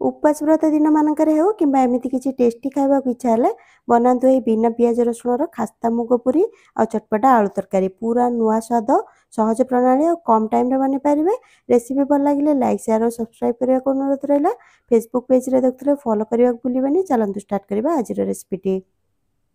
उपवास व्रत दिन मानकर हो कि एमती किसी टेस्टी खावा इच्छा है बनातु ये बिना पियाज रसुण खास्ता मुग पुरी आ चटपटा आलू तरकारी पूरा नुआ स्वाद सहज प्रणाली और कम टाइम रे बनी पारे। रेसिपी भल लगे लाइक शेयर और सब्सक्राइब करने को अनुरोध रहा। फेसबुक पेज रे देखते फॉलो करने को भूलिए। चलतु स्टार्ट करवा आज रेसिपी।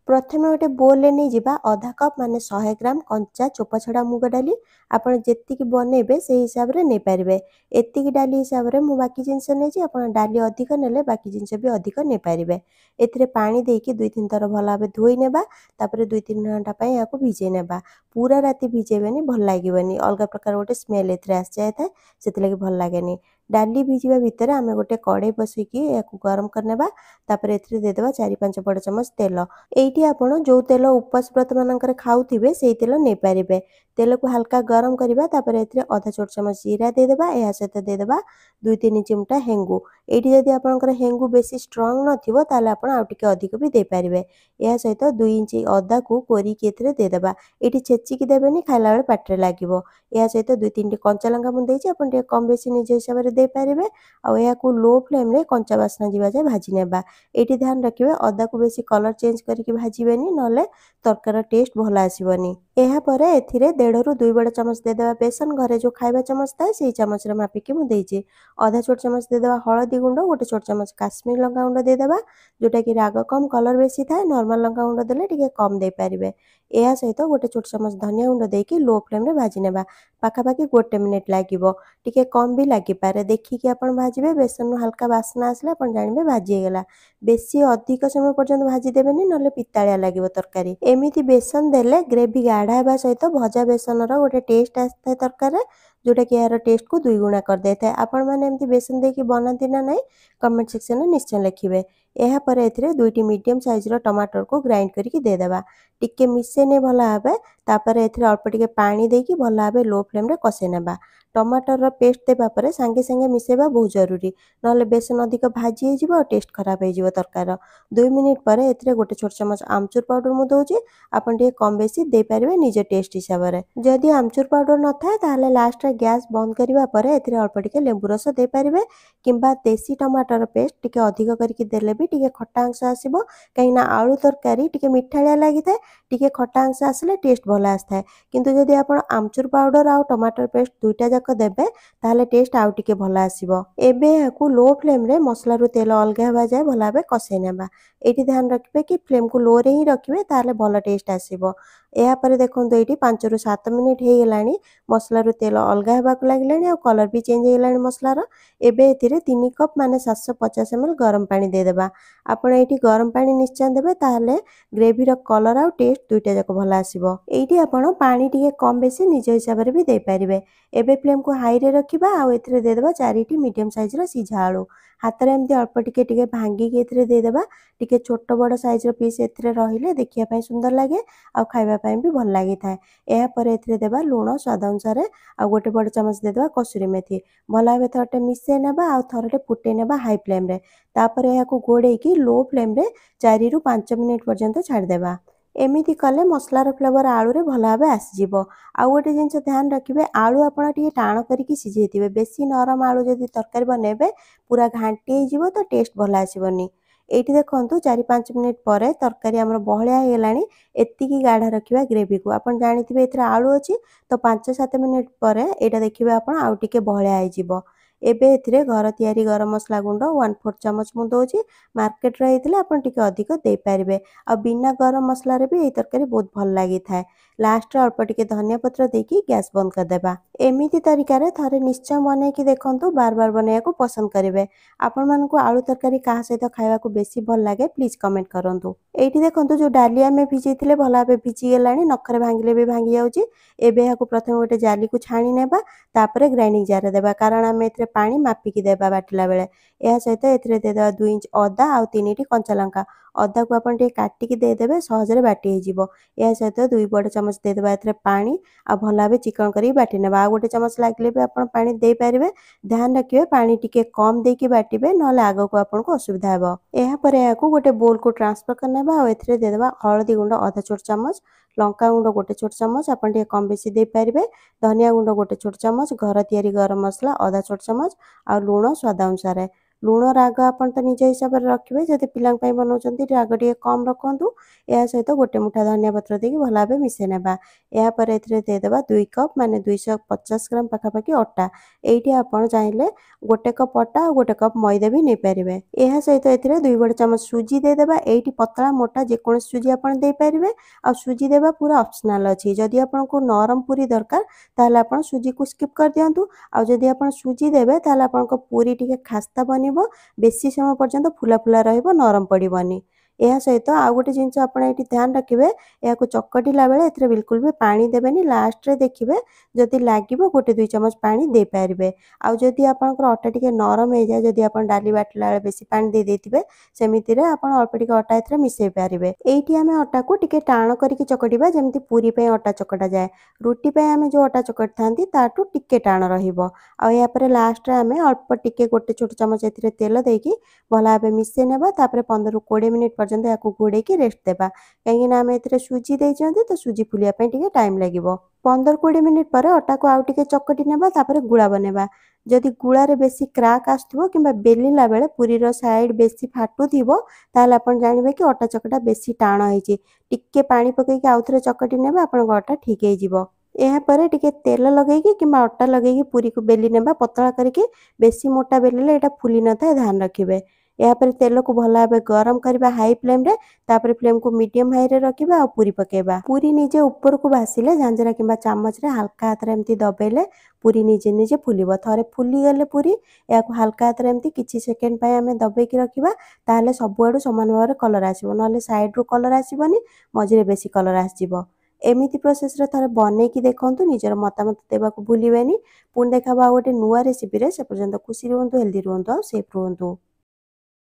प्रथमे गोटे बोल नहीं जावा आधा कप माने 100 ग्राम कंचा चोपा छड़ा मुग डाली आपड़ जी बनइबे से हिसाब से नहीं पारे। एतिकी डाली हिसाब से मुझे बाकी जिनस नहीं आप डाली अधिक नेले बाकी जिनस भी अधिक नहीं पारे। एथिरे पानी देकी 2-3 थर भल भाव धोई नेबा तापर 2-3 घंटा या भिजे नेबा। पूरा राति भिजेबेनी भल लागेनी अलग प्रकार गोटे स्मेल एथिरे आसी जाए से भल लगे। डाली भिजिबा भितर आम गोटे कड़े बसैकी या गरम करनेबा तापर एथिरे देदेबा 4-5 बड़ चमच तेल। एइठी आपण जो तेल उपवास व्रत मानकर खाउथिबे सेई तेल नै पारिबे। तेल को हल्का गरम करिबा तापर एथिरे आधा छोट चमच जीरा देदेबा या सहित देदेबा 2-3 चिमटा हेंगु। एइठी जदि आपनकर हेंगु बेसी स्ट्रांग नथिबो ताले आपण आउ टिके अधिक भी दे पारिबे। या सहित 2 इंच अदा को कोरिकी एथिरे देदेबा। एइठी छेचिकी देबेनी खाइला बेले पाटरे लागिबो। या सहित 2-3 टी कंचा लंका मु देइछि आपण टिके कम बेसी निज हिसाब रे दे पारिबे। आ या को लो फ्लेम रे कंचा बासना जीवा जाय भाजी नेबा। एइठी ध्यान रखिबे अदा को बेसी कलर चेंज करके भाजीबेनी नले तरकार टेस्ट भल आसीबनी। एहा परे एथिरे 1.5 ରୁ 2 बड़ चमच देदेबा बेसन घरे जो खाइबा चमच थाए सेई चमच रे मापिकी मु देइछि। आधा छोट चमच देदेबा हळदी गुंड गोटे छोट चमच काश्मीर लंका गुंड देदेबा जोटा कि राग कम कलर बेसी थाए नॉर्मल लंका गुंड देले टिके कम दे पारिबे। एहा सहित गोटे छोट चमच धनिया गुंड देकी लो फ्लेम रे भाजी नेबा पाखापाखि 1 मिनिट लागिबो टिके कम भी लागी पारे देखिकी आपण भाजिबे बेसन नु हल्का बासना आसले आपण जानिबे भाजी गेला। बेसी अधिक समय पर्यंत भाजी देबेनी नले पिताळिया लागिबो तरकारी। एमिति बेसन देले ग्रेवी गाढ़ा हेबा सहित भजा बेसन रो गोटे टेस्ट आस्था तरकारी जोटा कि यार टेस्ट को 2 गुणा कर देता है। आपण माने एमती बेसन देकी बनाती ना नहीं कमेंट सेक्शन में निश्चय लिखिबे। एहा पर एथिरे 2टी मीडियम साइज रो टमाटर को ग्राइंड करके दे देबा टिके मिसे ने भला भाबे तापर एथिरे अल्प टिके पानी देकी भला भाबे लो फ्लेम रे कसे नेबा। टमाटर रो पेस्ट देबा परे संगे संगे मिसेबा बहुत जरूरी नले बेसन अधिक भाजी हे जिवो टेस्ट खराब हे जिवो तरकार। 2 मिनिट परे एथिरे गोटे छोट चमच आमचूर पाउडर मु दोउची आपण टिके कम बेसी दे पारिबे निज टेस्ट हिसाब रे। जदि आमचूर पाउडर न थाए ताले लास्ट रे गैस बंद करिबा परे एथिरे अल्प टिके लेंबू रस दे पारिबे किंबा देसी टमाटर पेस्ट टिके अधिक करके देले भी टिके खट्टा अंश आसीबो कहिना आलू तरकारी टिके मिठालिया लागि थाए टिके खट्टा अंश आसले टेस्ट भल आस्ताए। किंतु जदि आपण आमचूर पाउडर आ टमाटर पेस्ट दुईटा जाक देबे ताले टेस्ट आउ टिके भल आसीबो। एबे याकू लो फ्लेम रे मसला रो तेल अलगा हेबा जाय भल भाबे कसे नेबा। एठी ध्यान रखिबे कि फ्लेम को लो रे ही रखिबे ताले भल टेस्ट आसीबो। एहा परे देखंतु एठी 5 ରୁ 7 मिनिट हे गेलानी मसला रो तेल अलगा हेबा को लागिलानी आ कलर भी चेंज हे गेलानी मसला रो। एबे एथिरे 3 कप माने 750 ml गरम पानी दे देबा। आपण एठी गरम पानी निश्चय देबे ताले gravy row colour a test दुईटा जाक भल आसीबो। एठी आपण पानी टिके कम बेसी निज हिसाब रे भी दे पारिबे। एबे फ्लेम को हाई रे रखिबा आ एथिरे दे देबा 4टी मीडियम साइज रो सिझा आलू हाथ रे एमती अल्प टिके टिके भांगी के एथिरे दे देबा टिके छोट बड़ साइज रो पीस एथिरे रहिले देखिया पई सुंदर लागे आ खाइबा पई भी भल लागि थाए। एहा पर एथिरे देबा लूण स्वाद अनुसार आ गोटे बड़ चमच दे देबा कसूरी मेथी भल भाबे थरटे मिसे नेबा आ थरटे फुटे नेबा हाई फ्लेम रे तापर एहा को गोडे की लो फ्लेम रे 4 ରୁ 5 मिनिट पर्यंत छाड़ देबा। एमिति कले मसलार फ्लेवर आलू रे भल भाबे आसीजिवो। आ गोटे जिनस ध्यान रखिबे आलू आपण टिके टाण करिकी सिझेइथिबे बेसी नरम आलू जदि तरकारी बनेबे पूरा घांटी हे जिवो तो टेस्ट भल आसीबनी। एठी देखंतु 4-5 मिनिट परे तरकारी हमर बहळिया हे गेलानी एतिकी गाढ़ा रखिबा ग्रेवी को आपण जानिथिबे एथरा आलू अछि तो 5-7 मिनिट परे एटा देखिबे आपण आउ टिके बहळिया हे जिवो। एबे एथिरे घर तयारी गरम मसला गुंड 1/4 चमच मु दोउची मार्केट रे हेतिले आपण टिके अधिक दे पारिबे आ बिना गरम मसला रे भी ए तरकारी बहुत भल लागि थाए। लास्ट रे अल्प टिके धनिया पत्र देकी गैस बंद कर देबा। एमिति तरीका रे थरे निश्चय बने की देखंतु बार बार बनाया को पसंद करिवे। आपण मान को आलू तरकारी काहा सहित खाइबा को बेसी भल लागे प्लीज कमेंट करंतु। एठी देखंतु जो डाली आमे भिजेइथिले भल भाबे भिजी गेलानी नखरे भांगिले भी भांगी जाउची। एबे याको प्रथम गोटे जाली को छाणी नेबा तापरे ग्राइंडिंग जार देबा कारण आमे एथरे पानी मापिकी देबा बाटिला बेले। एहा सहित एथरे दे देबा 2 इंच अदा आ 3टी कंचा लंका अदा को आपण टे काटिकी दे देबे सहज रे बाटी हे जिवो। एहा सहित 2 बड़ चमच दे देबा एथरे पानी आ भल भाबे चिकन करी बाटी नेबा। आ गोटे चमच लागले भी आपण पानी दे पारिबे ध्यान रखिबे पानी टिके कम देकी बाटिबे नले आगो को आपण को असुविधा हेबो। एहा परे याको गोटे बोल को ट्रांसफर करनेबा आ एथरे दे देबा हळदी गुंड आधा छोट चमच लंका गुंड गोटे छोट चमच आपण टे कम बेसी दे पारिबे धनिया गुंड गोटे छोट चमच घर तयारी गरम मसला आधा छोट चमच आ लूण स्वाद अनुसार लुण राग आपण तो निज हिसाब से रखिए जदि पिलांक पई बनाउछंती राग टिके कम रखंतु या सहित गोटे मुठा धनिया पत्र देकी भल भाबे मिसेई नेबा या पर एथिरे दे देबा 2 कप माने 250 ग्राम पाखापाखि अटा एइठी आपण चाहिले गोटे कप अटा और गोटे कप मैदा भी नहीं पारिबे या सहित एथिरे 2 बड़ चमच सुजी दे देबा एइठी पतला मोटा जे कोन सुजी आपण दे पारिबे आ सुजी देबा पूरा ऑप्शनल अछि जदि आपनको नरम पूरी दरकार ताले आपण सुजी को स्किप कर दियंतु आ जदि आपण सुजी देबे ताले आपनको पूरी टिके खास्ता बनिबो बेसी समय पर्यंत फुला फुला रहइबो नरम पड़िबनी या सहित आउ गोटे जिनस आपण एठी ध्यान रखिबे याको चकटिला बेले एथिरे बिल्कुल भी पानी देबेनी लास्ट रे देखिबे जदि लागिबो गोटे 2 चमच पानी दे पारिबे आउ जदि आपनकर अटा टिके नरम हे जाय जदि आपण डाली बाटला बेले बेसी पानी दे देथिबे सेमिति रे आपण अल्प टिके अटा एथिरे मिसेई पारिबे एठी हमें अटा को टिके टाण करिकि चकटिबा जेमति पूरी पे अटा चकटा जाय रुटी पे हमें जो अटा चकट थांती ताटू टिके टाण रहिबो आ या पर लास्ट रे हमें अल्प टिके गोटे छोट चमच एथिरे तेल देकी भल भाबे मिसेई नेबा तापर 15 20 मिनिट पर्यंत याको घोड़े की रेस्ट देबा कहीं ना आमे एथिरे सुजी देइछंती तो सुजी फुलिया पे टिके टाइम लागिबो 15-20 मिनिट पर अटा को आउ टिके चकटी नेबा तापर गुळा बनेबा जदि गुळा रे बेसी क्राक आस्थुबो किबा बेलिला बेले पूरी रो साइड बेसी फाटुथिबो ताले आपण जानिबे कि अटा चकटा बेसी टाण होईची टिके पानी पकई के आउथरे चकटी नेबा आपण अटा ठीक हे जिवो ଏହା ପରେ ଟିକେ ତେଲ ଲଗେଇକି କିମ୍ବା ଅଟା ଲଗେଇକି ପୁରୀକୁ ବେଲି ନେବା ପତଳା କରିକି ବେଶୀ ମୋଟା ବେଲିଲେ ଏଟା ଫୁଲି ନଥାଏ ଧ୍ୟାନ ରଖିବେ ଏହା ପରେ ତେଲକୁ ଭଲ ଭାବେ ଗରମ କରିବା ହାଇ फ्लेम रे तापर फ्लेम को मीडियम हाई रे रखिबा आ पूरी पकेबा पूरी निजे ऊपर को भासिले झांझरा किंबा चामच रे हल्का हाथ रे एम्ति दबेले पूरी निजे निजे फुलिबो थरे फुली गले पूरी याको हल्का हाथ रे एम्ति किछि सेकेंड पय हमें दबे की रखिबा ताले सब आडू समान भाबरे कलर आसीबो नले साइड रो कलर आसीबोनी मझिरे बेसी कलर आसीबो एमिति प्रोसेस रे थरे बनै की देखंतु निजर मतामत देबाकू भूलिबेनी पुन देखाबा गोटे नुवा रेसिपी रे से पर्यंत खुशी रहंतु हेल्दी रहंतु सेफ रहंतु।